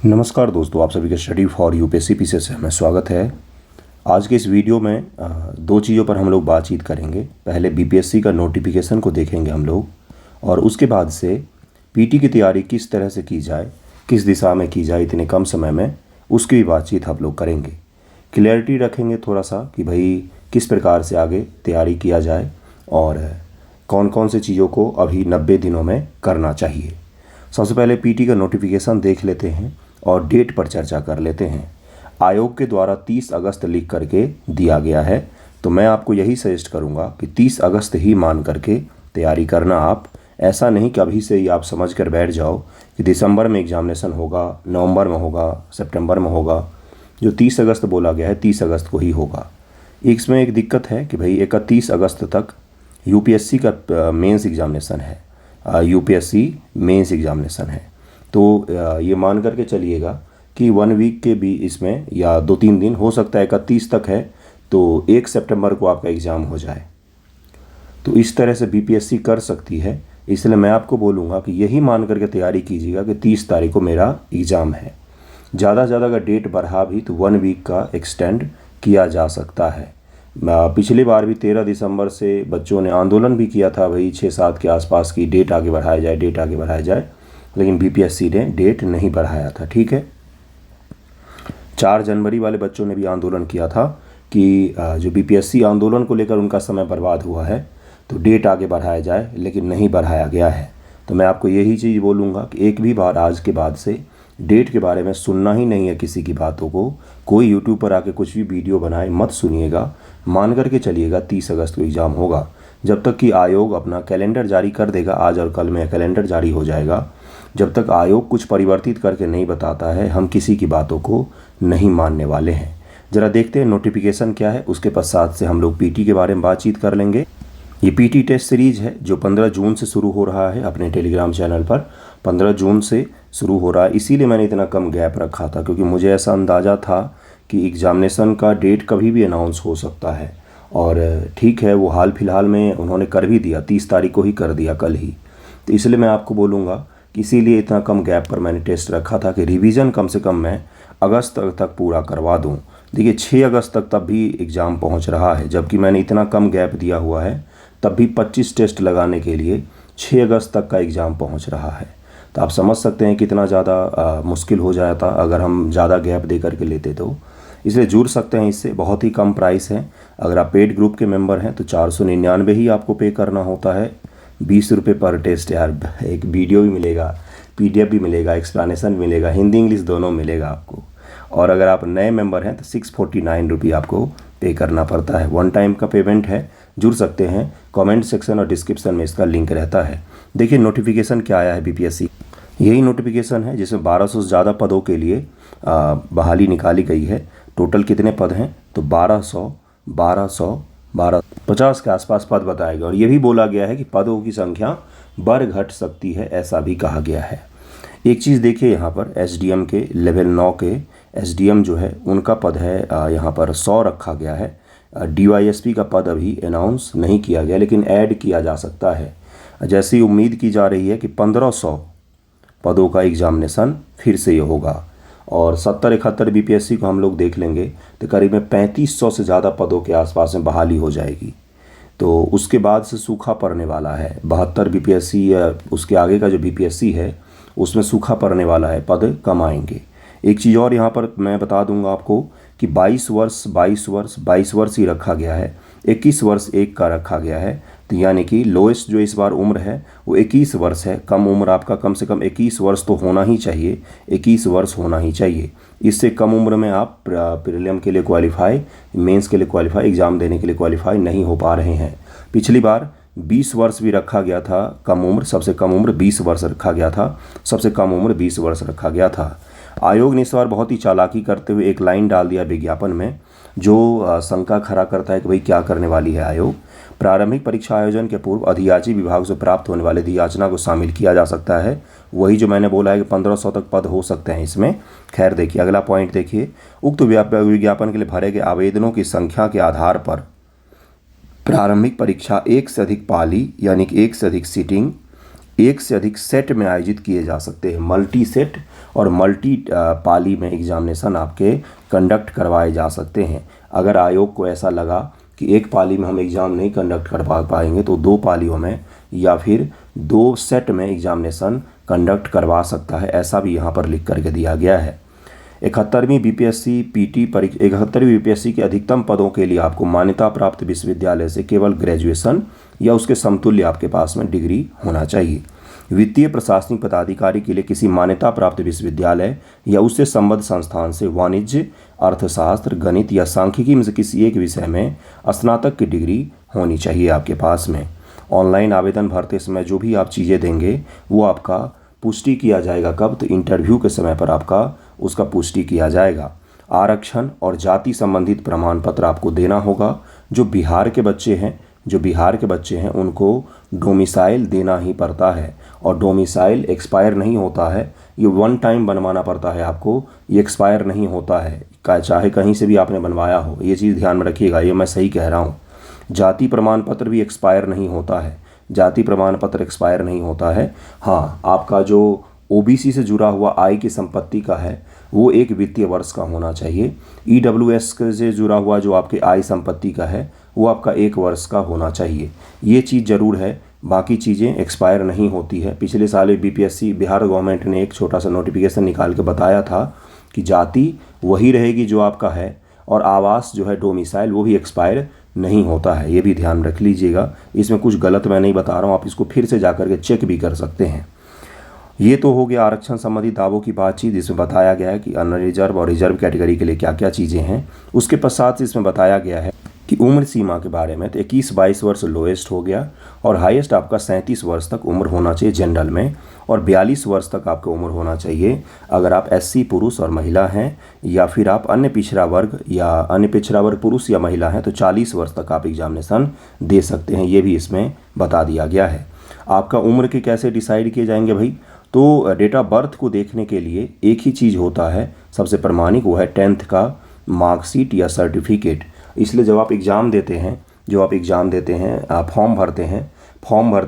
नमस्कार दोस्तों, आप सभी का स्टडी फॉर यूपीएससी पीसीएस से हमें स्वागत है। आज के इस वीडियो में दो चीज़ों पर हम लोग बातचीत करेंगे। पहले बीपीएससी का नोटिफिकेशन को देखेंगे हम लोग, और उसके बाद से पीटी की तैयारी किस तरह से की जाए, किस दिशा में की जाए इतने कम समय में, उसकी भी बातचीत हम लोग करेंगे। क्लियरिटी रखेंगे थोड़ा सा कि भाई किस प्रकार से आगे तैयारी किया जाए और कौन कौन से चीज़ों को अभी 90 दिनों में करना चाहिए। सबसे पहले पीटी का नोटिफिकेशन देख लेते हैं और डेट पर चर्चा कर लेते हैं। आयोग के द्वारा 30 अगस्त लिख करके दिया गया है, तो मैं आपको यही सजेस्ट करूंगा कि 30 अगस्त ही मान करके तैयारी करना। आप ऐसा नहीं कि अभी से ही आप समझ कर बैठ जाओ कि दिसंबर में एग्जामिनेशन होगा, नवंबर में होगा, सितंबर में होगा। जो 30 अगस्त बोला गया है 30 अगस्त को ही होगा। इसमें एक दिक्कत है कि भाई 31 अगस्त तक यूपीएससी का मेंस एग्जामिनेशन है, यूपीएससी मेंस एग्जामिनेशन है। तो ये मान करके चलिएगा कि 1 वीक के भी इसमें या 2-3 दिन हो सकता है, 31 तक है तो 1 सितंबर को आपका एग्ज़ाम हो जाए। तो इस तरह से बीपीएससी कर सकती है, इसलिए मैं आपको बोलूँगा कि यही मान करके तैयारी कीजिएगा कि 30 तारीख को मेरा एग्ज़ाम है। ज़्यादा से ज़्यादा अगर डेट बढ़ा भी तो 1 वीक का एक्सटेंड किया जा सकता है। पिछली बार भी 13 दिसंबर से बच्चों ने आंदोलन भी किया था, भाई 6-7 के आसपास की डेट आगे बढ़ाया जाए, डेट आगे बढ़ाया जाए, लेकिन बीपीएससी ने डेट नहीं बढ़ाया था। ठीक है, 4 जनवरी वाले बच्चों ने भी आंदोलन किया था कि जो बीपीएससी आंदोलन को लेकर उनका समय बर्बाद हुआ है तो डेट आगे बढ़ाया जाए, लेकिन नहीं बढ़ाया गया है। तो मैं आपको यही चीज़ बोलूँगा कि एक भी बार आज के बाद से डेट के बारे में सुनना ही नहीं है किसी की बातों को। कोई यूट्यूब पर आके कुछ भी वीडियो बनाए मत सुनिएगा, मान करके चलिएगा 30 अगस्त को एग्ज़ाम होगा। जब तक कि आयोग अपना कैलेंडर जारी कर देगा, आज और कल में कैलेंडर जारी हो जाएगा, जब तक आयोग कुछ परिवर्तित करके नहीं बताता है हम किसी की बातों को नहीं मानने वाले हैं। ज़रा देखते हैं नोटिफिकेशन क्या है, उसके पश्चात से हम लोग पीटी के बारे में बातचीत कर लेंगे। ये पीटी टेस्ट सीरीज़ है जो 15 जून से शुरू हो रहा है अपने टेलीग्राम चैनल पर। 15 जून से शुरू हो रहा है, इसीलिए मैंने इतना कम गैप रखा था, क्योंकि मुझे ऐसा अंदाज़ा था कि एग्ज़ामिनेशन का डेट कभी भी अनाउंस हो सकता है। और ठीक है, वो हाल फिलहाल में उन्होंने कर भी दिया, 30 तारीख को ही कर दिया, कल ही। तो इसलिए मैं आपको बोलूँगा कि इसीलिए इतना कम गैप पर मैंने टेस्ट रखा था कि रिवीजन कम से कम मैं अगस्त तक पूरा करवा दूँ। देखिए 6 अगस्त तक तब भी एग्ज़ाम पहुँच रहा है, जबकि मैंने इतना कम गैप दिया हुआ है, तब भी 25 टेस्ट लगाने के लिए 6 अगस्त तक का एग्ज़ाम पहुँच रहा है। तो आप समझ सकते हैं कितना ज़्यादा मुश्किल हो जाता अगर हम ज़्यादा गैप दे करके लेते तो। इसलिए जुड़ सकते हैं इससे, बहुत ही कम प्राइस है। अगर आप पेड ग्रुप के मेंबर हैं तो 499 ही आपको पे करना होता है, 20 रुपये पर टेस्ट। यार एक वीडियो भी मिलेगा, पीडीएफ भी मिलेगा, एक्सप्लेनेशन भी मिलेगा, हिंदी इंग्लिश दोनों मिलेगा आपको। और अगर आप नए मेंबर हैं तो 649 रुपये आपको पे करना पड़ता है। 1 टाइम का पेमेंट है। जुड़ सकते हैं, कमेंट सेक्शन और डिस्क्रिप्शन में इसका लिंक रहता है। देखिए नोटिफिकेशन क्या आया है बीपीएससी, यही नोटिफिकेशन है जिसमें 1200 से ज़्यादा पदों के लिए बहाली निकाली गई है। टोटल कितने पद हैं तो 1250 के आसपास पद बताए गए, और ये भी बोला गया है कि पदों की संख्या बढ़ घट सकती है, ऐसा भी कहा गया है। एक चीज़ देखिए यहाँ पर एसडीएम के लेवल 9 के एसडीएम जो है उनका पद है यहाँ पर 100 रखा गया है। डीवाईएसपी का पद अभी अनाउंस नहीं किया गया, लेकिन ऐड किया जा सकता है। जैसी उम्मीद की जा रही है कि 1500 पदों का एग्जामिनेशन फिर से ये होगा। और 70-71 बीपीएससी को हम लोग देख लेंगे तो करीब में 3500 से ज़्यादा पदों के आसपास में बहाली हो जाएगी। तो उसके बाद से सूखा पड़ने वाला है। 72 बीपीएससी या उसके आगे का जो बीपीएससी है उसमें सूखा पड़ने वाला है, पद कम आएंगे। एक चीज़ और यहाँ पर मैं बता दूंगा आपको कि 22 वर्ष ही रखा गया है, 21 वर्ष एक का रखा गया है। तो यानी कि लोएस्ट जो इस बार उम्र है वो 21 वर्ष है। कम उम्र आपका कम से कम 21 वर्ष तो होना ही चाहिए, 21 वर्ष होना ही चाहिए। इससे कम उम्र में आप प्रीलिम के लिए क्वालिफाई, मेंस के लिए क्वालिफाई, एग्ज़ाम देने के लिए क्वालिफाई नहीं हो पा रहे हैं। पिछली बार 20 वर्ष भी रखा गया था कम उम्र, सबसे कम उम्र 20 वर्ष रखा गया था, सबसे कम उम्र 20 वर्ष रखा गया था। आयोग ने इस बार बहुत ही चालाकी करते हुए एक लाइन डाल दिया विज्ञापन में, जो शंका खड़ा करता है कि भाई क्या करने वाली है आयोग। प्रारंभिक परीक्षा आयोजन के पूर्व अधियाची विभाग से प्राप्त होने वाले अधियाचना को शामिल किया जा सकता है। वही जो मैंने बोला है कि 1500 तक पद हो सकते हैं इसमें। खैर देखिए अगला पॉइंट देखिए, उक्त विज्ञापन के लिए भरे गए आवेदनों की संख्या के आधार पर प्रारंभिक परीक्षा 1 से अधिक पाली यानी कि 1 से अधिक सीटिंग एक से अधिक सेट में आयोजित किए जा सकते हैं। मल्टी सेट और मल्टी पाली में एग्जामिनेशन आपके कंडक्ट करवाए जा सकते हैं। अगर आयोग को ऐसा लगा कि एक पाली में हम एग्ज़ाम नहीं कंडक्ट कर पाएंगे तो 2 पालियों में या फिर 2 सेट में एग्जामिनेशन कंडक्ट करवा सकता है, ऐसा भी यहाँ पर लिख करके दिया गया है। 71वीं बीपीएससी के अधिकतम पदों के लिए आपको मान्यता प्राप्त विश्वविद्यालय से केवल ग्रेजुएशन या उसके समतुल्य आपके पास में डिग्री होना चाहिए। वित्तीय प्रशासनिक पदाधिकारी के लिए किसी मान्यता प्राप्त विश्वविद्यालय या उससे संबद्ध संस्थान से वाणिज्य, अर्थशास्त्र, गणित या सांख्यिकी में से किसी एक विषय में स्नातक की डिग्री होनी चाहिए आपके पास में। ऑनलाइन आवेदन भरते समय जो भी आप चीज़ें देंगे वो आपका पुष्टि किया जाएगा कब, तो इंटरव्यू के समय पर आपका उसका पुष्टि किया जाएगा। आरक्षण और जाति संबंधित प्रमाण पत्र आपको देना होगा। जो बिहार के बच्चे हैं उनको डोमिसाइल देना ही पड़ता है और डोमिसाइल एक्सपायर नहीं होता है, ये 1 टाइम बनवाना पड़ता है आपको, ये एक्सपायर नहीं होता है, चाहे कहीं से भी आपने बनवाया हो, ये चीज़ ध्यान में रखिएगा, ये मैं सही कह रहा हूँ। जाति प्रमाण पत्र भी एक्सपायर नहीं होता है, जाति प्रमाण पत्र एक्सपायर नहीं होता है। हाँ, आपका जो ओबीसी से जुड़ा हुआ आय की संपत्ति का है वो 1 वित्तीय वर्ष का होना चाहिए। ईडब्ल्यूएस से जुड़ा हुआ जो आपके आय संपत्ति का है वो आपका 1 वर्ष का होना चाहिए। ये चीज़ ज़रूर है, बाकी चीज़ें एक्सपायर नहीं होती है। पिछले साल बीपीएससी बिहार गवर्नमेंट ने एक छोटा सा नोटिफिकेशन निकाल के बताया था कि जाति वही रहेगी जो आपका है और आवास जो है डोमिसाइल वो भी एक्सपायर नहीं होता है, ये भी ध्यान रख लीजिएगा। इसमें कुछ गलत मैं नहीं बता रहा हूँ, आप इसको फिर से जा कर के चेक भी कर सकते हैं। ये तो हो गया आरक्षण संबंधी दावों की बातचीत, जिसमें बताया गया है कि अनरिजर्व और रिजर्व कैटेगरी के लिए क्या क्या चीज़ें हैं। उसके पश्चात इसमें बताया गया है कि उम्र सीमा के बारे में, तो 21-22 वर्ष लोएस्ट हो गया और हाईएस्ट आपका 37 वर्ष तक उम्र होना चाहिए जनरल में और 42 वर्ष तक आपका उम्र होना चाहिए अगर आप एससी पुरुष और महिला हैं, या फिर आप अन्य पिछड़ा वर्ग पुरुष या महिला हैं तो 40 वर्ष तक आप एग्जामिनेशन दे सकते हैं, ये भी इसमें बता दिया गया है। आपका उम्र के कैसे डिसाइड किए जाएंगे भाई, तो डेट ऑफ बर्थ को देखने के लिए एक ही चीज़ होता है सबसे प्रमाणिक, वो है 10th का मार्कशीट या सर्टिफिकेट। इसलिए जब आप एग्ज़ाम देते हैं फॉर्म भरते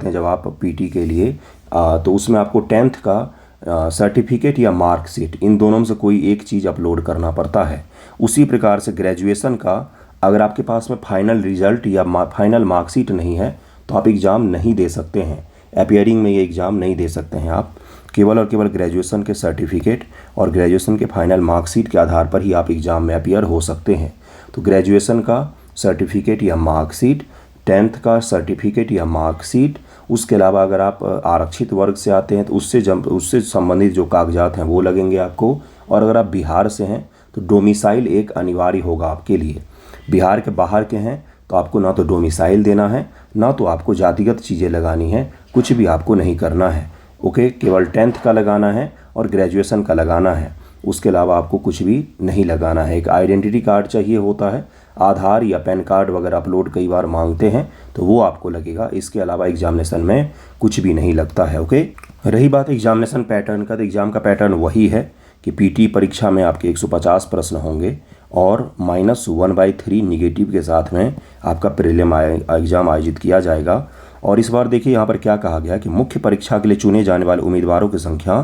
हैं जब आप पीटी के लिए तो उसमें आपको 10th का सर्टिफिकेट या मार्कशीट, इन दोनों में से कोई एक चीज़ अपलोड करना पड़ता है। उसी प्रकार से ग्रेजुएशन का अगर आपके पास में फाइनल रिजल्ट या फाइनल मार्कशीट नहीं है तो आप एग्ज़ाम नहीं दे सकते हैं, अपीयरिंग में ये एग्ज़ाम नहीं दे सकते हैं आप। केवल और केवल ग्रेजुएशन के सर्टिफिकेट और ग्रेजुएशन के फाइनल मार्कशीट के आधार पर ही आप एग्ज़ाम में अपीयर हो सकते हैं। तो ग्रेजुएशन का सर्टिफिकेट या मार्कशीट, 10th का सर्टिफिकेट या मार्कशीट, उसके अलावा अगर आप आरक्षित वर्ग से आते हैं तो उससे संबंधित जो कागजात हैं वो लगेंगे आपको, और अगर आप बिहार से हैं तो डोमिसाइल एक अनिवार्य होगा आपके लिए। बिहार के बाहर के हैं तो आपको ना तो डोमिसाइल देना है ना तो आपको जातिगत चीज़ें लगानी है, कुछ भी आपको नहीं करना है। ओके, केवल 10th का लगाना है और ग्रेजुएशन का लगाना है, उसके अलावा आपको कुछ भी नहीं लगाना है। एक आइडेंटिटी कार्ड चाहिए होता है, आधार या पैन कार्ड वगैरह अपलोड कई बार मांगते हैं तो वो आपको लगेगा, इसके अलावा एग्जामिनेशन में कुछ भी नहीं लगता है। ओके, रही बात एग्जामिनेशन पैटर्न का, तो एग्ज़ाम का पैटर्न वही है कि पीटी परीक्षा में आपके 150 प्रश्न होंगे और -1/3 निगेटिव के साथ में आपका प्रीलिम एग्ज़ाम आयोजित किया जाएगा। और इस बार देखिए यहाँ पर क्या कहा गया कि मुख्य परीक्षा के लिए चुने जाने वाले उम्मीदवारों की संख्या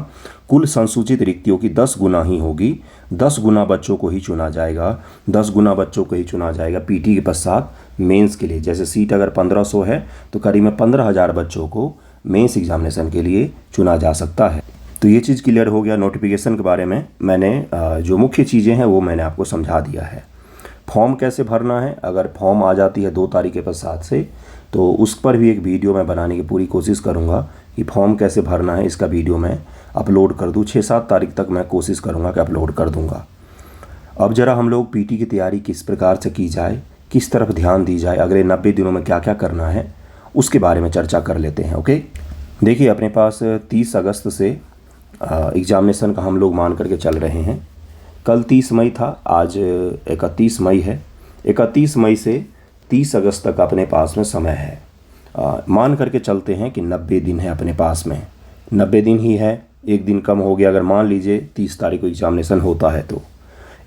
कुल संसूचित रिक्तियों की 10 गुना ही होगी। 10 गुना बच्चों को ही चुना जाएगा पीटी के पश्चात मेंस के लिए। जैसे सीट अगर 1500 है तो करीब 15,000 बच्चों को मेंस एग्जामिनेशन के लिए चुना जा सकता है। तो ये चीज़ क्लियर हो गया। नोटिफिकेशन के बारे में मैंने जो मुख्य चीज़ें हैं वो मैंने आपको समझा दिया है। फॉर्म कैसे भरना है, अगर फॉर्म आ जाती है 2 तारीख के पश्चात से तो उस पर भी एक वीडियो मैं बनाने की पूरी कोशिश करूंगा कि फॉर्म कैसे भरना है, इसका वीडियो मैं अपलोड कर दूं। 6-7 तारीख तक मैं कोशिश करूंगा कि अपलोड कर दूंगा। अब ज़रा हम लोग पीटी की तैयारी किस प्रकार से की जाए, किस तरफ ध्यान दी जाए, अगले 90 दिनों में क्या क्या करना है उसके बारे में चर्चा कर लेते हैं। ओके, देखिए अपने पास 30 अगस्त से एग्जामिनेशन का हम लोग मान करके चल रहे हैं। कल 30 मई था, आज 31 मई है। 31 मई से 30 अगस्त तक अपने पास में समय है। मान करके चलते हैं कि 90 दिन है अपने पास में, 90 दिन ही है, एक दिन कम हो गया। अगर मान लीजिए 30 तारीख को एग्जामिनेशन होता है तो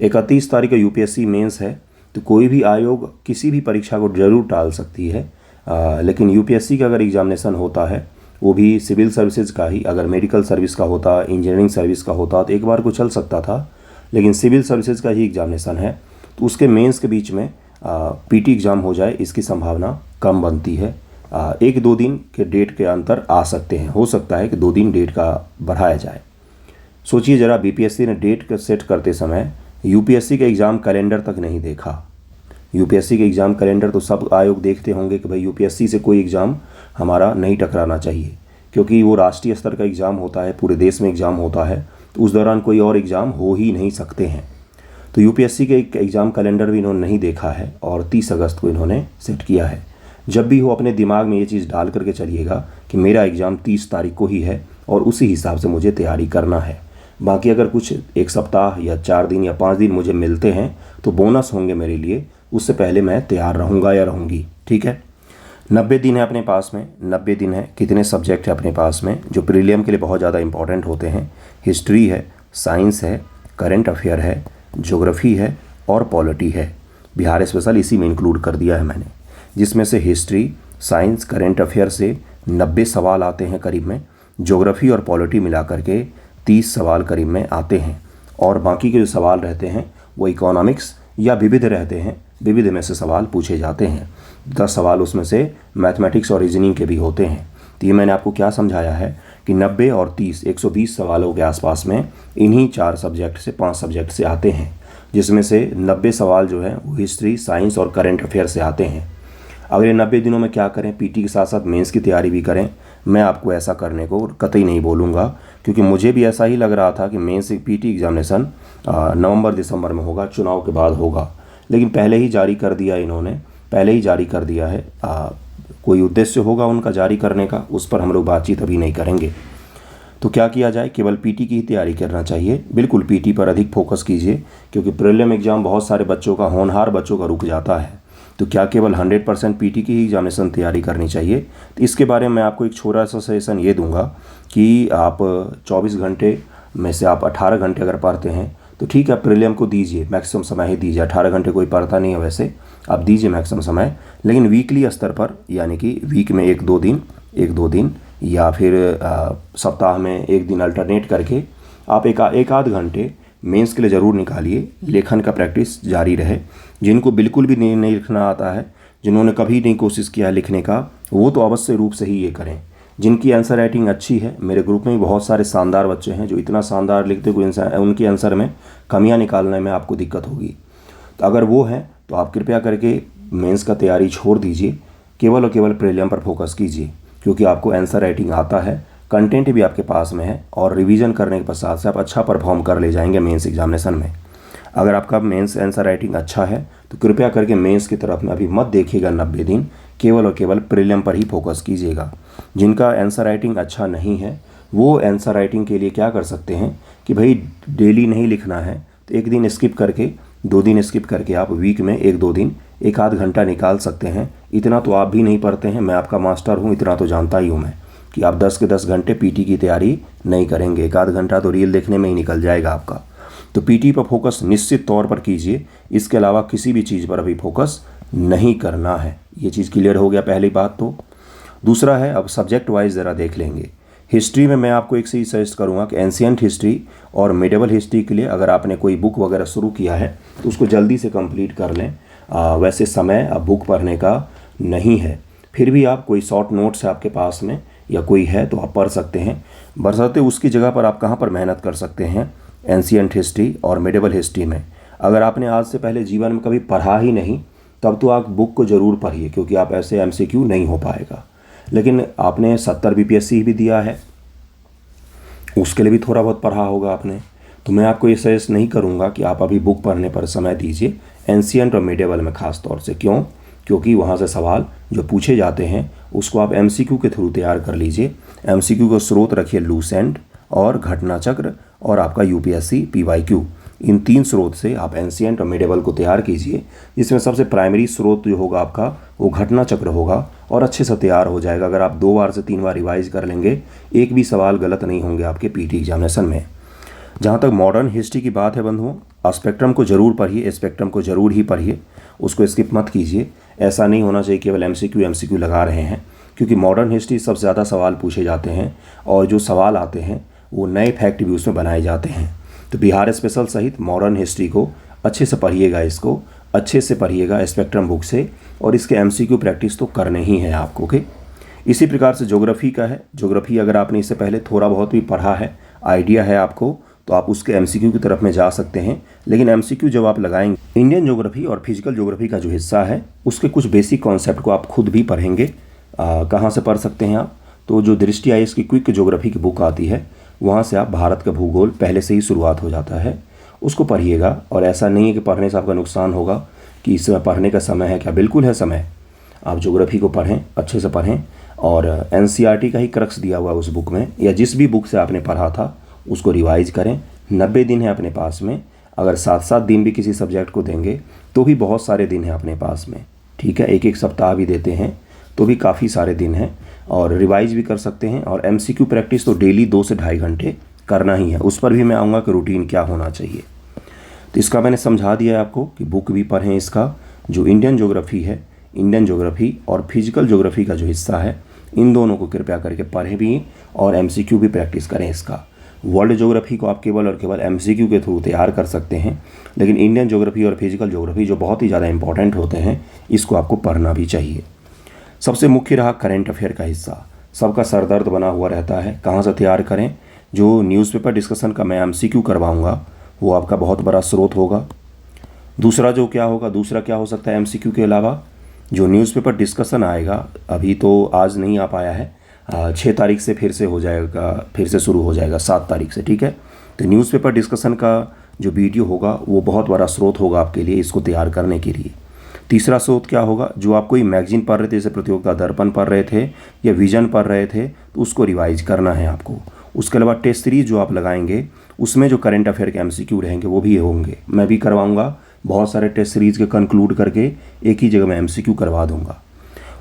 31 तारीख को यूपीएससी मेंस है, तो कोई भी आयोग किसी भी परीक्षा को ज़रूर टाल सकती है। लेकिन यूपीएससी का अगर एग्जामिनेशन होता है वो भी सिविल सर्विसेज का ही। अगर मेडिकल सर्विस का होता, इंजीनियरिंग सर्विस का होता तो एक बार को चल सकता था, लेकिन सिविल सर्विसेज का ही एग्जामिनेशन है तो उसके मेंस के बीच में पीटी एग्ज़ाम हो जाए इसकी संभावना कम बनती है। 1-2 दिन के डेट के अंतर आ सकते हैं, हो सकता है कि 2 दिन डेट का बढ़ाया जाए। सोचिए ज़रा, बीपीएससी ने डेट सेट करते समय यूपीएससी का एग्ज़ाम कैलेंडर तक नहीं देखा। यूपीएससी के एग्ज़ाम कैलेंडर तो सब आयोग देखते होंगे कि भाई यूपीएससी से कोई एग्ज़ाम हमारा नहीं टकराना चाहिए, क्योंकि वो राष्ट्रीय स्तर का एग्ज़ाम होता है, पूरे देश में एग्ज़ाम होता है, तो उस दौरान कोई और एग्ज़ाम हो ही नहीं सकते हैं। तो यूपीएससी के एक एग्ज़ाम कैलेंडर भी इन्होंने नहीं देखा है और 30 अगस्त को इन्होंने सेट किया है। जब भी हो अपने दिमाग में ये चीज़ डाल करके चलिएगा कि मेरा एग्ज़ाम 30 तारीख को ही है और उसी हिसाब से मुझे तैयारी करना है। बाकी अगर कुछ 1 सप्ताह या 4 दिन या 5 दिन मुझे मिलते हैं तो बोनस होंगे मेरे लिए, उससे पहले मैं तैयार रहूँगा या रहूँगी। ठीक है, 90 दिन है अपने पास में। 90 दिन है, कितने सब्जेक्ट है अपने पास में जो प्रीलियम के लिए बहुत ज़्यादा इंपॉर्टेंट होते हैं? हिस्ट्री है, साइंस है, करंट अफेयर है, ज्योग्राफी है और पॉलिटी है। बिहार स्पेशल इसी में इंक्लूड कर दिया है मैंने, जिसमें से हिस्ट्री, साइंस, करंट अफेयर से 90 सवाल आते हैं करीब में। ज्योग्राफी और पॉलिटी मिला करके 30 सवाल करीब में आते हैं और बाकी के जो सवाल रहते हैं वो इकोनॉमिक्स या विविध रहते हैं। विविध में से सवाल पूछे जाते हैं। 10 सवाल उसमें से मैथमेटिक्स और रीजनिंग के भी होते हैं। तो ये मैंने आपको क्या समझाया है कि 90 और 30 120 सवालों के आसपास में इन्हीं 4 सब्जेक्ट से 5 सब्जेक्ट से आते हैं, जिसमें से 90 सवाल जो हैं वो हिस्ट्री, साइंस और करंट अफेयर से आते हैं। अगले 90 दिनों में क्या करें? पीटी के साथ साथ मेंस की तैयारी भी करें। मैं आपको ऐसा करने को कतई नहीं बोलूँगा, क्योंकि मुझे भी ऐसा ही लग रहा था कि मेंस पीटी एग्जामिनेशन नवंबर-दिसंबर में होगा, चुनाव के बाद होगा, लेकिन पहले ही जारी कर दिया इन्होंने, पहले ही जारी कर दिया है। कोई उद्देश्य होगा उनका जारी करने का, उस पर हम लोग बातचीत अभी नहीं करेंगे। तो क्या किया जाए? केवल पीटी की ही तैयारी करना चाहिए। बिल्कुल पीटी पर अधिक फोकस कीजिए, क्योंकि प्रीलिम एग्ज़ाम बहुत सारे बच्चों का, होनहार बच्चों का रुक जाता है। तो क्या केवल 100% पीटी की ही एग्जामिनेशन तैयारी करनी चाहिए? तो इसके बारे में मैं आपको एक छोटा सा सजेशन ये दूंगा कि आप 24 घंटे में से आप 18 घंटे अगर पढ़ते हैं तो ठीक है, प्रीलिम को दीजिए, मैक्सिमम समय ही दीजिए। 18 घंटे कोई पढ़ता नहीं है वैसे, आप दीजिए मैक्सिमम समय, लेकिन वीकली स्तर पर, यानी कि वीक में 1-2 दिन या फिर सप्ताह में 1 दिन अल्टरनेट करके आप एक आध घंटे मेंस के लिए ज़रूर निकालिए। लेखन का प्रैक्टिस जारी रहे। जिनको बिल्कुल भी नहीं लिखना आता है, जिन्होंने कभी नहीं कोशिश किया लिखने का, वो तो अवश्य रूप से ही ये करें। जिनकी आंसर राइटिंग अच्छी है, मेरे ग्रुप में भी बहुत सारे शानदार बच्चे हैं जो इतना शानदार लिखते हैं, उनके आंसर में कमियां निकालने में आपको दिक्कत होगी। तो अगर वो हैं तो आप कृपया करके मेंस का तैयारी छोड़ दीजिए, केवल और केवल प्रीलिम पर फोकस कीजिए, क्योंकि आपको आंसर राइटिंग आता है, कंटेंट भी आपके पास में है और रिवीजन करने के पश्चात से आप अच्छा परफॉर्म कर ले जाएंगे मेंस एग्जामिनेशन में। अगर आपका मेंस आंसर राइटिंग अच्छा है तो कृपया करके मेंस की तरफ में अभी मत देखिएगा 90 दिन, केवल और केवल प्रीलिम पर ही फोकस कीजिएगा। जिनका आंसर राइटिंग अच्छा नहीं है वो आंसर राइटिंग के लिए क्या कर सकते हैं कि भाई डेली नहीं लिखना है तो 1 दिन स्किप करके, 2 दिन स्किप करके आप वीक में 1-2 दिन 1 आध घंटा निकाल सकते हैं। इतना तो आप भी नहीं पढ़ते हैं, मैं आपका मास्टर हूँ, इतना तो जानता ही हूँ मैं कि आप 10 के 10 घंटे पीटी की तैयारी नहीं करेंगे। 1 आध घंटा तो रील देखने में ही निकल जाएगा आपका। तो पीटी पर फोकस निश्चित तौर पर कीजिए, इसके अलावा किसी भी चीज़ पर अभी फोकस नहीं करना है। ये चीज़ क्लियर हो गया पहली बात। तो दूसरा है, अब सब्जेक्ट वाइज ज़रा देख लेंगे। हिस्ट्री में मैं आपको एक चीज़ सजेस्ट करूँगा कि एंशिएंट हिस्ट्री और मिडिवल हिस्ट्री के लिए अगर आपने कोई बुक वगैरह शुरू किया है तो उसको जल्दी से कंप्लीट कर लें। वैसे समय अब बुक पढ़ने का नहीं है, फिर भी आप कोई शॉर्ट नोट्स है आपके पास में या कोई है तो आप पढ़ सकते हैं। बरसाते उसकी जगह पर आप कहाँ पर मेहनत कर सकते हैं? एंशिएंट हिस्ट्री और मिडिवल हिस्ट्री में। अगर आपने आज से पहले जीवन में कभी पढ़ा ही नहीं तब तो आप बुक को ज़रूर पढ़िए, क्योंकि आप ऐसे MCQ नहीं हो पाएगा। लेकिन आपने 70 BPSC भी दिया है, उसके लिए भी थोड़ा बहुत पढ़ा होगा आपने, तो मैं आपको ये सजेस्ट नहीं करूँगा कि आप अभी बुक पढ़ने पर समय दीजिए, एंशिएंट और मिडिवल में ख़ास तौर से। क्यों? क्योंकि वहाँ से सवाल जो पूछे जाते हैं उसको आप MCQ के थ्रू तैयार कर लीजिए। MCQ को स्रोत रखिए लूसेंट और घटना चक्र और आपका UPSC PYQ, इन 3 स्रोत से आप एंशिएंट और मिडिवल को तैयार कीजिए, जिसमें सबसे प्राइमरी स्रोत जो होगा आपका वो घटना चक्र होगा और अच्छे से तैयार हो जाएगा। अगर आप 2 बार से 3 बार रिवाइज कर लेंगे, एक भी सवाल गलत नहीं होंगे आपके पीटी एग्जामिनेशन में। जहाँ तक मॉडर्न हिस्ट्री की बात है बंधुओं, स्पेक्ट्रम को ज़रूर पढ़िए, स्पेक्ट्रम को ज़रूर ही पढ़िए, उसको स्किप मत कीजिए। ऐसा नहीं होना चाहिए केवल MCQ लगा रहे हैं, क्योंकि मॉडर्न हिस्ट्री सबसे ज़्यादा सवाल पूछे जाते हैं और जो सवाल आते हैं वो नए फैक्ट भी उसमें बनाए जाते हैं। तो बिहार स्पेशल सहित मॉडर्न हिस्ट्री को अच्छे से पढ़िएगा, इसको अच्छे से पढ़िएगा स्पेक्ट्रम बुक से, और इसके एमसीक्यू प्रैक्टिस तो करने ही है आपको। ओके, इसी प्रकार से ज्योग्राफी का है। ज्योग्राफी अगर आपने इससे पहले थोड़ा बहुत भी पढ़ा है, आइडिया है आपको, तो आप उसके एमसीक्यू की तरफ में जा सकते हैं। लेकिन एमसीक्यू जब आप लगाएंगे, इंडियन ज्योग्राफी और फिजिकल ज्योग्राफी का जो हिस्सा है उसके कुछ बेसिक कॉन्सेप्ट को आप खुद भी पढ़ेंगे। कहाँ से पढ़ सकते हैं आप? तो जो दृष्टि आई इसकी क्विक ज्योग्राफी की बुक आती है, वहाँ से आप भारत का भूगोल पहले से ही शुरुआत हो जाता है, उसको पढ़िएगा। और ऐसा नहीं है कि पढ़ने से आपका नुकसान होगा कि इस समय पढ़ने का समय है क्या, बिल्कुल है समय। आप ज्योग्राफी को पढ़ें, अच्छे से पढ़ें, और एनसीईआरटी का ही क्रक्स दिया हुआ है उस बुक में, या जिस भी बुक से आपने पढ़ा था उसको रिवाइज करें। 90 दिन है अपने पास में, अगर 7-7 दिन भी किसी सब्जेक्ट को देंगे तो भी बहुत सारे दिन हैं अपने पास में, ठीक है। एक सप्ताह भी देते हैं तो भी काफ़ी सारे दिन हैं, और रिवाइज भी कर सकते हैं। और एमसीक्यू प्रैक्टिस तो डेली 2 से ढाई घंटे करना ही है। उस पर भी मैं आऊँगा कि रूटीन क्या होना चाहिए। तो इसका मैंने समझा दिया है आपको कि बुक भी पढ़ें इसका, जो इंडियन ज्योग्राफी है, इंडियन ज्योग्राफी और फिजिकल ज्योग्राफी का जो हिस्सा है, इन दोनों को कृपया करके पढ़ें भी और एमसीक्यू भी प्रैक्टिस करें इसका। वर्ल्ड ज्योग्राफी को आप केवल और केवल एमसीक्यू के थ्रू तैयार कर सकते हैं, लेकिन इंडियन ज्योग्राफी और फिजिकल ज्योग्राफी जो बहुत ही ज़्यादा इंपॉर्टेंट होते हैं, इसको आपको पढ़ना भी चाहिए। सबसे मुख्य रहा करंट अफेयर का हिस्सा, सबका सर दर्द बना हुआ रहता है, कहाँ से तैयार करें। जो न्यूज़पेपर डिस्कशन का मैं एमसीक्यू करवाऊँगा वो आपका बहुत बड़ा स्रोत होगा। दूसरा क्या हो सकता है एमसीक्यू के अलावा, जो न्यूज़पेपर डिस्कशन आएगा, अभी तो आज नहीं आ पाया है, 6 तारीख से फिर से हो जाएगा, फिर से शुरू हो जाएगा 7 तारीख से, ठीक है। तो न्यूज़पेपर डिस्कशन का जो वीडियो होगा वो बहुत बड़ा स्रोत होगा आपके लिए इसको तैयार करने के लिए। तीसरा स्रोत क्या होगा, जो आप कोई मैगजीन पढ़ रहे थे, जैसे प्रतियोगिता दर्पण पढ़ रहे थे या विजन पढ़ रहे थे, तो उसको रिवाइज करना है आपको। उसके अलावा टेस्ट सीरीज जो आप लगाएंगे उसमें जो करंट अफेयर के एमसीक्यू रहेंगे वो भी होंगे, मैं भी करवाऊँगा। बहुत सारे टेस्ट सीरीज़ के कंक्लूड करके एक ही जगह में एमसीक्यू करवा दूँगा।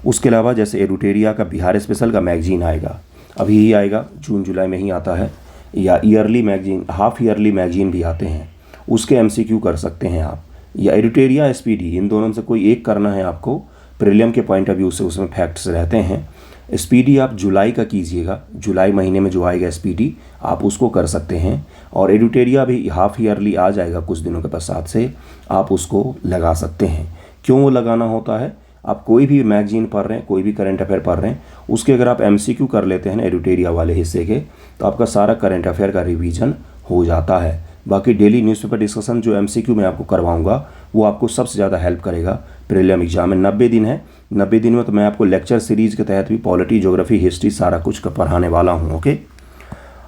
उसके अलावा जैसे एडुटेरिया का बिहार स्पेशल का मैगजीन आएगा, अभी ही आएगा, जून जुलाई में ही आता है, या yearly magazine, half yearly magazine भी आते हैं, उसके एमसीक्यू कर सकते हैं आप, या एडुटेरिया एसपीडी, इन दोनों में से कोई एक करना है आपको। प्रीलिम के पॉइंट ऑफ व्यू से उसमें फैक्ट्स रहते हैं। एसपीडी आप जुलाई का कीजिएगा, जुलाई महीने में जो आएगा एसपीडी आप उसको कर सकते हैं। और एडुटेरिया भी हाफ ईयरली आ जाएगा कुछ दिनों के पश्चात से, आप उसको लगा सकते हैं। क्यों वो लगाना होता है, आप कोई भी मैगजीन पढ़ रहे हैं, कोई भी करंट अफेयर पढ़ रहे हैं, उसके अगर आप एमसीक्यू कर लेते हैं ना एडुटेरिया वाले हिस्से के, तो आपका सारा करंट अफेयर का रिवीजन हो जाता है। बाकी डेली न्यूज़पेपर डिस्कशन जो एमसीक्यू मैं आपको करवाऊंगा वो आपको सबसे ज़्यादा हेल्प करेगा प्रीलिम एग्जाम में। 90 दिन है, 90 दिन में तो मैं आपको लेक्चर सीरीज़ के तहत भी पॉलिटी, ज्योग्राफी, हिस्ट्री सारा कुछ पढ़ाने वाला हूँ। ओके,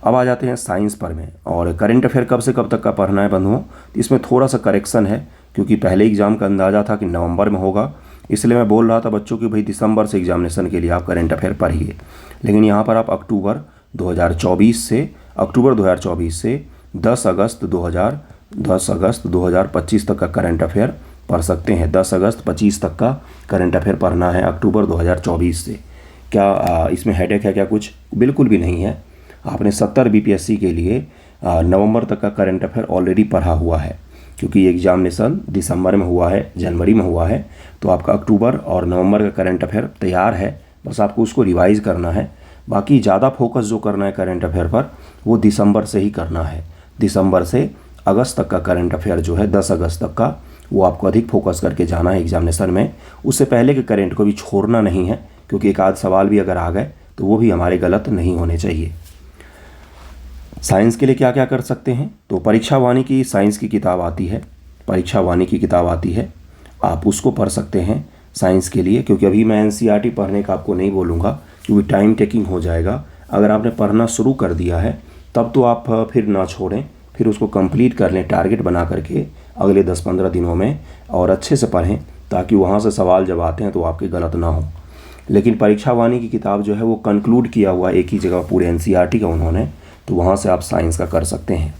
अब आ जाते हैं साइंस पर में। और करंट अफेयर कब से कब तक का पढ़ना है बंधुओं, इसमें थोड़ा सा करेक्शन है, क्योंकि पहले एग्ज़ाम का अंदाज़ा था कि नवंबर में होगा, इसलिए मैं बोल रहा था बच्चों कि भाई दिसंबर से एग्जामिनेशन के लिए आप करंट अफेयर पढ़िए। लेकिन यहाँ पर आप अक्टूबर 2024 से 10 अगस्त 2025 तक का करंट अफेयर पढ़ सकते हैं। 10 अगस्त 25 तक का करंट अफेयर पढ़ना है अक्टूबर 2024 से। क्या इसमें हेडेक है क्या? कुछ बिल्कुल भी नहीं है। आपने 70 बीपीएससी के लिए नवंबर तक का करंट अफेयर ऑलरेडी पढ़ा हुआ है, क्योंकि ये एग्जामिनेशन दिसंबर में हुआ है, जनवरी में हुआ है, तो आपका अक्टूबर और नवंबर का करंट अफेयर तैयार है, बस आपको उसको रिवाइज़ करना है। बाकी ज़्यादा फोकस जो करना है करंट अफेयर पर वो दिसंबर से ही करना है। दिसंबर से अगस्त तक का करंट अफेयर जो है 10 अगस्त तक का, वो आपको अधिक फोकस करके जाना है एग्जामिनेशन में। उससे पहले के करंट को भी छोड़ना नहीं है, क्योंकि एक आध सवाल भी अगर आ गए तो वो भी हमारे गलत नहीं होने चाहिए। साइंस के लिए क्या क्या कर सकते हैं, तो परीक्षा वाणी की साइंस की किताब आती है, परीक्षा वाणी की किताब आती है, आप उसको पढ़ सकते हैं साइंस के लिए। क्योंकि अभी मैं एनसीईआरटी पढ़ने का आपको नहीं बोलूँगा, क्योंकि टाइम टेकिंग हो जाएगा। अगर आपने पढ़ना शुरू कर दिया है तब तो आप फिर ना छोड़ें, फिर उसको कंप्लीट कर लें टारगेट बना करके अगले 10-15 दिनों में, और अच्छे से पढ़ें ताकि वहाँ से सवाल जब आते हैं तो आपके गलत ना हो। लेकिन परीक्षा वाणी की किताब जो है वो कंक्लूड किया हुआ एक ही जगह पूरे एनसीईआरटी का उन्होंने, तो वहाँ से आप साइंस का कर सकते हैं।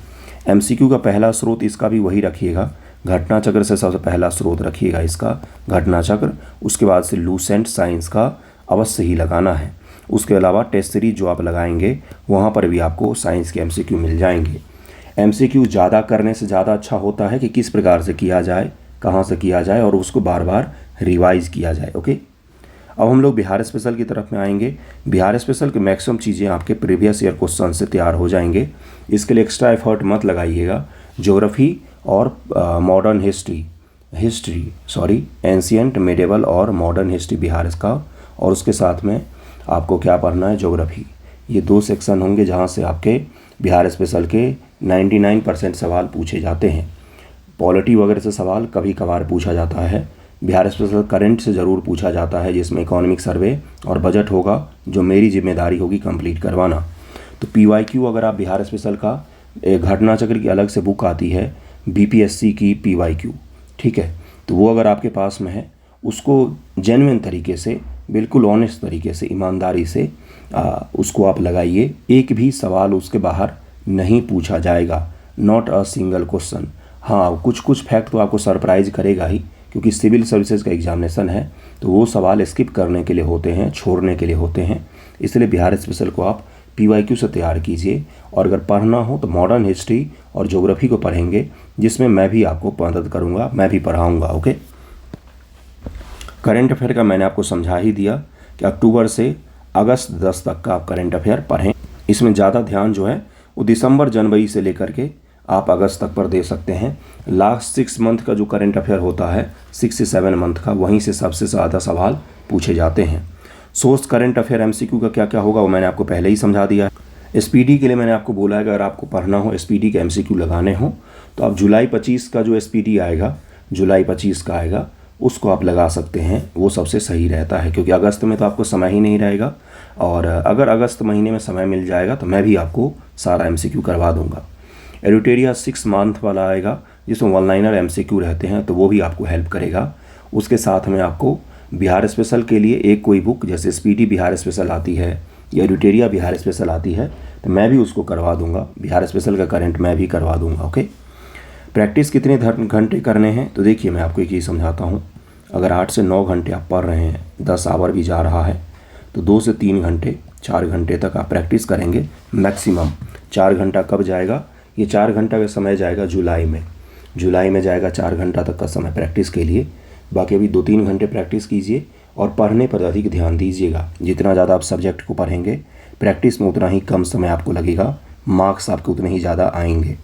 एमसीक्यू का पहला स्रोत इसका भी वही रखिएगा, घटना चक्र से सबसे पहला स्रोत रखिएगा इसका, घटना चक्र। उसके बाद से लूसेंट साइंस का अवश्य ही लगाना है। उसके अलावा टेस्ट सीरीज जो आप लगाएंगे वहाँ पर भी आपको साइंस के एमसीक्यू मिल जाएंगे। एमसीक्यू ज़्यादा करने से ज़्यादा अच्छा होता है कि किस प्रकार से किया जाए, कहाँ से किया जाए और उसको बार बार रिवाइज़ किया जाए। ओके, अब हम लोग बिहार स्पेशल की तरफ में आएंगे। बिहार स्पेशल के मैक्सिमम चीज़ें आपके प्रीवियस ईयर क्वेश्चन से तैयार हो जाएंगे, इसके लिए एक्स्ट्रा एफर्ट मत लगाइएगा। ज्योग्राफी और मॉडर्न एंशियंट, मेडिवल और मॉडर्न हिस्ट्री बिहार का, और उसके साथ में आपको क्या पढ़ना है, ज्योग्राफी। ये 2 सेक्शन होंगे जहाँ से आपके बिहार स्पेशल के 99% सवाल पूछे जाते हैं। पॉलिटी वगैरह से सवाल कभी कभार पूछा जाता है। बिहार स्पेशल करंट से ज़रूर पूछा जाता है, जिसमें इकोनॉमिक सर्वे और बजट होगा, जो मेरी जिम्मेदारी होगी कंप्लीट करवाना। तो PYQ अगर आप बिहार स्पेशल का एक घटना चक्र की अलग से बुक आती है, BPSC की PYQ, ठीक है, तो वो अगर आपके पास में है, उसको जेन्युइन तरीके से, बिल्कुल ऑनेस्ट तरीके से, ईमानदारी से उसको आप लगाइए। एक भी सवाल उसके बाहर नहीं पूछा जाएगा, नॉट अ सिंगल क्वेश्चन। हाँ, कुछ फैक्ट तो आपको सरप्राइज करेगा ही, क्योंकि सिविल सर्विसेज का एग्जामिनेशन है, तो वो सवाल स्किप करने के लिए होते हैं, छोड़ने के लिए होते हैं। इसलिए बिहार स्पेशल को आप PYQ से तैयार कीजिए, और अगर पढ़ना हो तो मॉडर्न हिस्ट्री और ज्योग्राफी को पढ़ेंगे, जिसमें मैं भी आपको मदद करूँगा, मैं भी पढ़ाऊँगा। ओके, करंट अफेयर का मैंने आपको समझा ही दिया कि अक्टूबर से अगस्त 10 तक का आप करंट अफेयर पढ़ें। इसमें ज़्यादा ध्यान जो है वो दिसंबर जनवरी से लेकर के आप अगस्त तक पर दे सकते हैं। लास्ट 6 मंथ का जो करंट अफेयर होता है, 6 से 7 मंथ का, वहीं से सबसे ज़्यादा सवाल पूछे जाते हैं। सोर्स करंट अफेयर MCQ का क्या क्या होगा वो मैंने आपको पहले ही समझा दिया है। SPD के लिए मैंने आपको बोला है, अगर आपको पढ़ना हो, SPD के MCQ लगाने हो, तो आप जुलाई 25 का जो SPD आएगा, जुलाई 25 का आएगा, उसको आप लगा सकते हैं। वो सबसे सही रहता है, क्योंकि अगस्त में तो आपको समय ही नहीं रहेगा, और अगर अगस्त महीने में समय मिल जाएगा तो मैं भी आपको सारा MCQ करवा दूंगा। एडिटोरिया 6 मंथ वाला आएगा, जिसमें 1 लाइनर MCQ रहते हैं, तो वो भी आपको हेल्प करेगा। उसके साथ में आपको बिहार स्पेशल के लिए एक कोई बुक, जैसे SPD बिहार स्पेशल आती है या एडिटोरिया बिहार स्पेशल आती है, तो मैं भी उसको करवा दूंगा। बिहार स्पेशल का करंट मैं भी करवा दूंगा। ओके, प्रैक्टिस कितने घंटे करने हैं, तो देखिए मैं आपको एक चीज़ समझाता हूँ। अगर 8 से 9 घंटे आप पढ़ रहे हैं, 10 आवर भी जा रहा है, तो 2 से 3 घंटे, 4 घंटे तक आप प्रैक्टिस करेंगे मैक्सिमम। 4 घंटा कब जाएगा, ये 4 घंटा का समय जाएगा जुलाई में जाएगा 4 घंटा तक का समय प्रैक्टिस के लिए। बाकी अभी 2-3 घंटे प्रैक्टिस कीजिए, और पढ़ने पर अधिक ध्यान दीजिएगा। जितना ज़्यादा आप सब्जेक्ट को पढ़ेंगे, प्रैक्टिस में उतना ही कम समय आपको लगेगा, मार्क्स आपके उतने ही ज़्यादा आएंगे।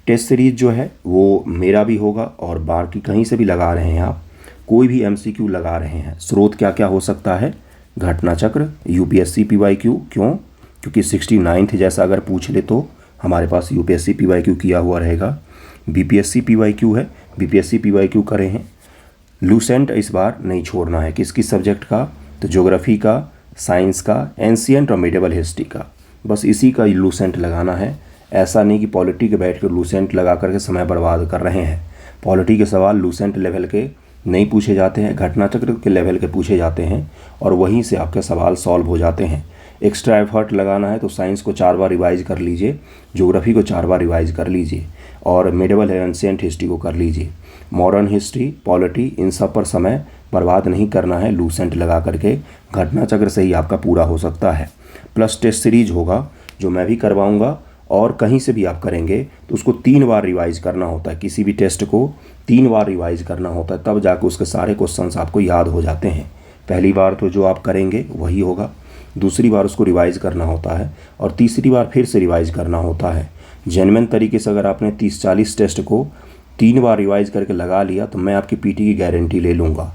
टेस्ट सीरीज जो है वो मेरा भी होगा, और बाकी कहीं से भी लगा रहे हैं आप, कोई भी MCQ लगा रहे हैं, स्रोत क्या क्या हो सकता है, घटना चक्र, UPSC PYQ। क्यों? क्योंकि 69th जैसा अगर पूछ ले तो हमारे पास UPSC PYQ किया हुआ रहेगा। BPSC PYQ है, BPSC PYQ करे हैं। लूसेंट इस बार नहीं छोड़ना है, किस किस सब्जेक्ट का, तो ज्योग्राफी का, साइंस का, एंशियंट और मेडिवल हिस्ट्री का, बस इसी का लूसेंट लगाना है। ऐसा नहीं कि पॉलिटी के बैठ कर लूसेंट लगा करके समय बर्बाद कर रहे हैं। पॉलिटी के सवाल लूसेंट लेवल के नहीं पूछे जाते हैं, घटना चक्र के लेवल के पूछे जाते हैं, और वहीं से आपके सवाल सॉल्व हो जाते हैं। एक्स्ट्रा एफर्ट लगाना है तो साइंस को 4 बार रिवाइज कर लीजिए, ज्योग्राफी को 4 बार रिवाइज कर लीजिए, और मेडिवल एंशियंट हिस्ट्री को कर लीजिए। मॉडर्न हिस्ट्री, पॉलिटी, इन सब पर समय बर्बाद नहीं करना है लूसेंट लगा करके। घटना चक्र से ही आपका पूरा हो सकता है। प्लस टेस्ट सीरीज होगा, जो मैं भी करवाऊँगा, और कहीं से भी आप करेंगे तो उसको 3 बार रिवाइज करना होता है। किसी भी टेस्ट को 3 बार रिवाइज करना होता है, तब जाकर उसके सारे क्वेश्चंस आपको याद हो जाते हैं। पहली बार तो जो आप करेंगे वही होगा, दूसरी बार उसको रिवाइज करना होता है, और तीसरी बार फिर से रिवाइज करना होता है। जेन्युइन तरीके से अगर आपने 30-40 टेस्ट को 3 बार रिवाइज करके लगा लिया, तो मैं आपकी PT की गारंटी ले लूँगा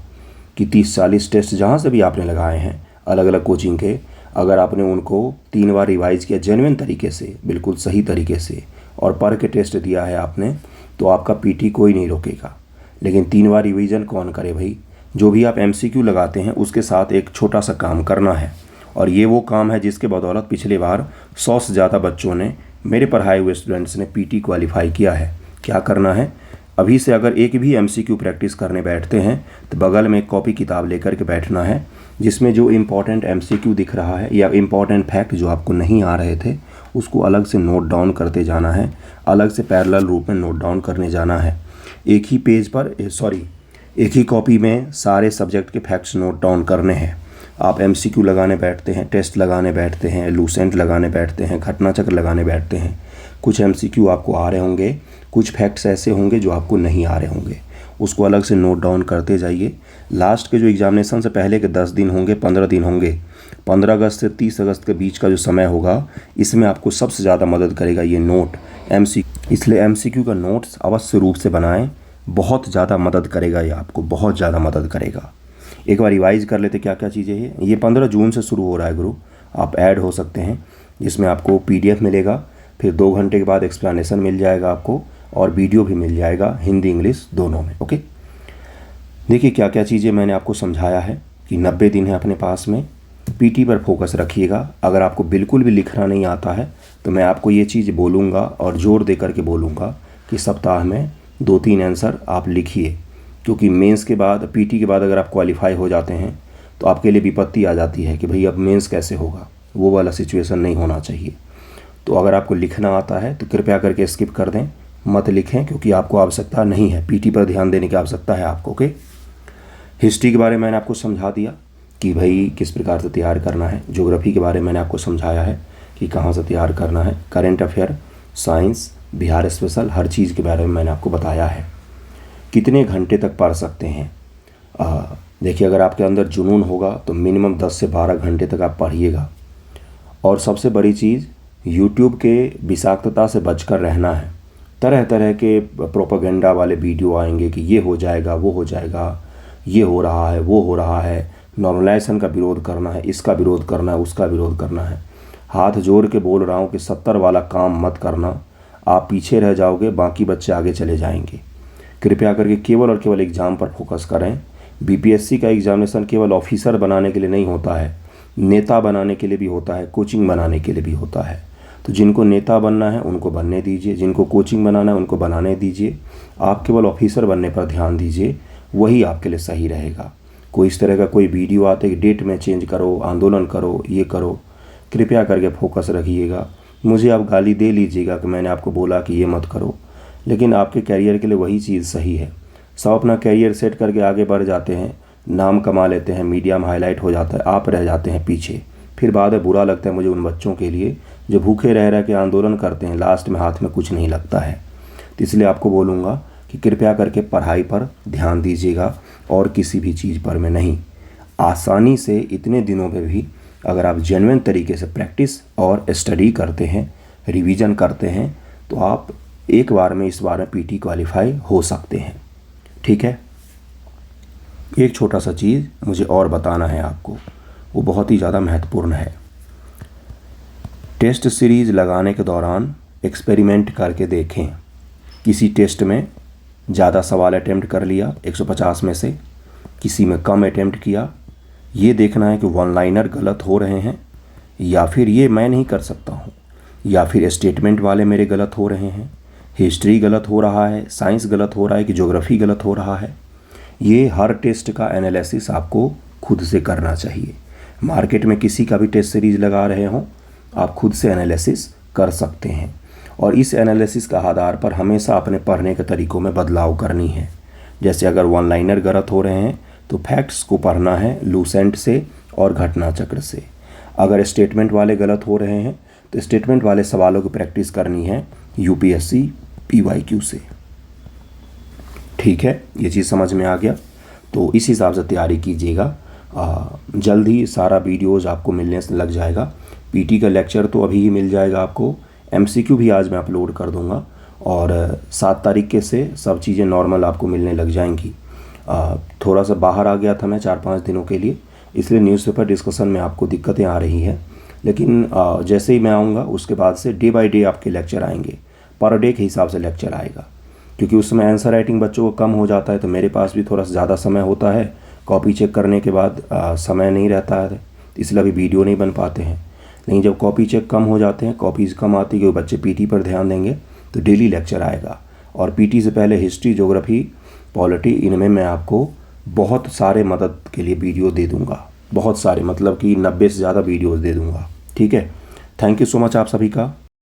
कि 30-40 टेस्ट जहाँ से भी आपने लगाए हैं अलग अलग कोचिंग के, अगर आपने उनको 3 बार रिवाइज किया जेन्युइन तरीके से, बिल्कुल सही तरीके से, और पढ़ के टेस्ट दिया है आपने, तो आपका PT कोई नहीं रोकेगा। लेकिन 3 बार रिवीजन कौन करे भाई? जो भी आप MCQ लगाते हैं उसके साथ एक छोटा सा काम करना है, और ये वो काम है जिसके बदौलत पिछले बार 100 से ज़्यादा बच्चों ने, मेरे पढ़ाए हुए स्टूडेंट्स ने PT क्वालिफाई किया है। क्या करना है? अभी से अगर एक भी MCQ प्रैक्टिस करने बैठते हैं तो बगल में एक कॉपी किताब लेकर के बैठना है, जिसमें जो इम्पॉर्टेंट MCQ दिख रहा है या इम्पॉर्टेंट फैक्ट जो आपको नहीं आ रहे थे, उसको अलग से नोट डाउन करते जाना है, अलग से पैरेलल रूप में नोट डाउन करने जाना है। एक ही पेज पर एक ही कॉपी में सारे सब्जेक्ट के फैक्ट्स नोट डाउन करने हैं। आप MCQ लगाने बैठते हैं, टेस्ट लगाने बैठते हैं, लूसेंट लगाने बैठते हैं, घटना चक्र लगाने बैठते हैं, कुछ MCQ आपको आ रहे होंगे, कुछ फैक्ट्स ऐसे होंगे जो आपको नहीं आ रहे होंगे, उसको अलग से नोट डाउन करते जाइए। लास्ट के जो एग्जामिनेशन से पहले के 10 दिन होंगे, 15 दिन होंगे, 15 अगस्त से 30 अगस्त के बीच का जो समय होगा, इसमें आपको सबसे ज़्यादा मदद करेगा ये नोट MCQ। इसलिए MCQ का नोट्स अवश्य रूप से बनाएं, बहुत ज़्यादा मदद करेगा ये, आपको बहुत ज़्यादा मदद करेगा। एक बार रिवाइज कर लेते क्या क्या चीज़ें हैं। ये 15 जून से शुरू हो रहा है ग्रुप, आप ऐड हो सकते हैं, जिसमें आपको PDF मिलेगा, फिर 2 घंटे के बाद एक्सप्लेनेशन मिल जाएगा आपको, और वीडियो भी मिल जाएगा, हिंदी इंग्लिश दोनों में। ओके, देखिए क्या क्या चीज़ें मैंने आपको समझाया है कि 90 दिन है अपने पास में। PT पर फोकस रखिएगा। अगर आपको बिल्कुल भी लिखना नहीं आता है तो मैं आपको ये चीज़ बोलूँगा और ज़ोर दे करके बोलूँगा कि सप्ताह में 2-3 आंसर आप लिखिए, क्योंकि मेंस के बाद, PT के बाद अगर आप क्वालिफाई हो जाते हैं तो आपके लिए विपत्ति आ जाती है कि भाई अब मेंस कैसे होगा। वो वाला सिचुएशन नहीं होना चाहिए। तो अगर आपको लिखना आता है तो कृपया करके स्किप कर दें, मत लिखें, क्योंकि आपको आवश्यकता नहीं है, PT पर ध्यान देने की आवश्यकता है आपको। ओके, हिस्ट्री के बारे में मैंने आपको समझा दिया कि भाई किस प्रकार से तैयार करना है। ज्योग्राफी के बारे में मैंने आपको समझाया है कि कहाँ से तैयार करना है। Current affair, science, Bihar special, हर चीज़ के बारे में मैंने आपको बताया है। कितने घंटे तक पढ़ सकते हैं, देखिए अगर आपके अंदर जुनून होगा तो मिनिमम 10 से 12 घंटे तक आप पढ़िएगा। और सबसे बड़ी चीज़, यूट्यूब के विषाक्तता से बचकर रहना है। तरह तरह के प्रोपेगेंडा वाले वीडियो आएंगे कि ये हो जाएगा, वो हो जाएगा, ये हो रहा है, वो हो रहा है, नॉर्मलाइजेशन का विरोध करना है, इसका विरोध करना है, उसका विरोध करना है। हाथ जोड़ के बोल रहा हूँ कि 70 वाला काम मत करना, आप पीछे रह जाओगे, बाकी बच्चे आगे चले जाएंगे। कृपया करके केवल और केवल एग्ज़ाम पर फोकस करें। BPSC का एग्जामिनेशन केवल ऑफिसर बनाने के लिए नहीं होता है, नेता बनाने के लिए भी होता है, कोचिंग बनाने के लिए भी होता है। तो जिनको नेता बनना है उनको बनने दीजिए, जिनको कोचिंग बनाना है उनको बनाने दीजिए। आप केवल ऑफिसर बनने पर ध्यान दीजिए, वही आपके लिए सही रहेगा। कोई इस तरह का कोई वीडियो आते कि डेट में चेंज करो, आंदोलन करो, ये करो, कृपया करके फोकस रखिएगा। मुझे आप गाली दे लीजिएगा कि मैंने आपको बोला कि ये मत करो, लेकिन आपके कैरियर के लिए वही चीज़ सही है। सब अपना कैरियर सेट करके आगे बढ़ जाते हैं, नाम कमा लेते हैं, मीडिया में हाईलाइट हो जाता है, आप रह जाते हैं पीछे। फिर बाद में बुरा लगता है मुझे उन बच्चों के लिए जो भूखे रह रह के आंदोलन करते हैं, लास्ट में हाथ में कुछ नहीं लगता है। तो इसलिए आपको बोलूँगा कि कृपया करके पढ़ाई पर ध्यान दीजिएगा और किसी भी चीज़ पर में नहीं। आसानी से इतने दिनों में भी अगर आप जेन्युइन तरीके से प्रैक्टिस और स्टडी करते हैं, रिवीजन करते हैं, तो आप एक बार में, इस बार में PT क्वालिफाई हो सकते हैं। ठीक है, एक छोटा सा चीज़ मुझे और बताना है आपको, वो बहुत ही ज़्यादा महत्वपूर्ण है। टेस्ट सीरीज़ लगाने के दौरान एक्सपेरिमेंट करके देखें। किसी टेस्ट में ज़्यादा सवाल अटेम्प्ट कर लिया 150 में से, किसी में कम अटेम्प्ट किया। ये देखना है कि वन लाइनर गलत हो रहे हैं, या फिर ये मैं नहीं कर सकता हूँ, या फिर स्टेटमेंट वाले मेरे गलत हो रहे हैं, हिस्ट्री गलत हो रहा है, साइंस गलत हो रहा है कि ज्योग्राफी गलत हो रहा है। ये हर टेस्ट का एनालिसिस आपको खुद से करना चाहिए। मार्केट में किसी का भी टेस्ट सीरीज़ लगा रहे हों, आप खुद से एनालिसिस कर सकते हैं, और इस एनालिसिस का आधार पर हमेशा अपने पढ़ने के तरीक़ों में बदलाव करनी है। जैसे अगर वन लाइनर गलत हो रहे हैं तो फैक्ट्स को पढ़ना है लूसेंट से और घटना चक्र से। अगर स्टेटमेंट वाले गलत हो रहे हैं तो स्टेटमेंट वाले सवालों की प्रैक्टिस करनी है UPSC PYQ से। ठीक है, ये चीज़ समझ में आ गया। तो इस हिसाब से तैयारी कीजिएगा। जल्द ही सारा वीडियोज़ आपको मिलने से लग जाएगा। PT का लेक्चर तो अभी ही मिल जाएगा आपको, MCQ भी आज मैं अपलोड कर दूंगा, और 7 तारीख से सब चीज़ें नॉर्मल आपको मिलने लग जाएंगी। थोड़ा सा बाहर आ गया था मैं 4-5 दिनों के लिए, इसलिए न्यूज़पेपर डिस्कशन में आपको दिक्कतें आ रही हैं। लेकिन जैसे ही मैं आऊँगा उसके बाद से डे बाय डे आपके लेक्चर आएंगे, पर डे के हिसाब से लेक्चर आएगा, क्योंकि उस समय आंसर राइटिंग बच्चों को कम हो जाता है, तो मेरे पास भी थोड़ा सा ज़्यादा समय होता है। कॉपी चेक करने के बाद समय नहीं रहता है, इसलिए अभी वीडियो नहीं बन पाते हैं। लेकिन जब कॉपी चेक कम हो जाते हैं, कॉपीज़ कम आती है, क्योंकि बच्चे PT पर ध्यान देंगे, तो डेली लेक्चर आएगा। और PT से पहले हिस्ट्री, ज्योग्राफी, पॉलिटी, इनमें मैं आपको बहुत सारे मदद के लिए वीडियो दे दूँगा, बहुत सारे, मतलब कि 90 से ज़्यादा वीडियोज़ दे दूँगा। ठीक है, थैंक यू सो मच आप सभी का।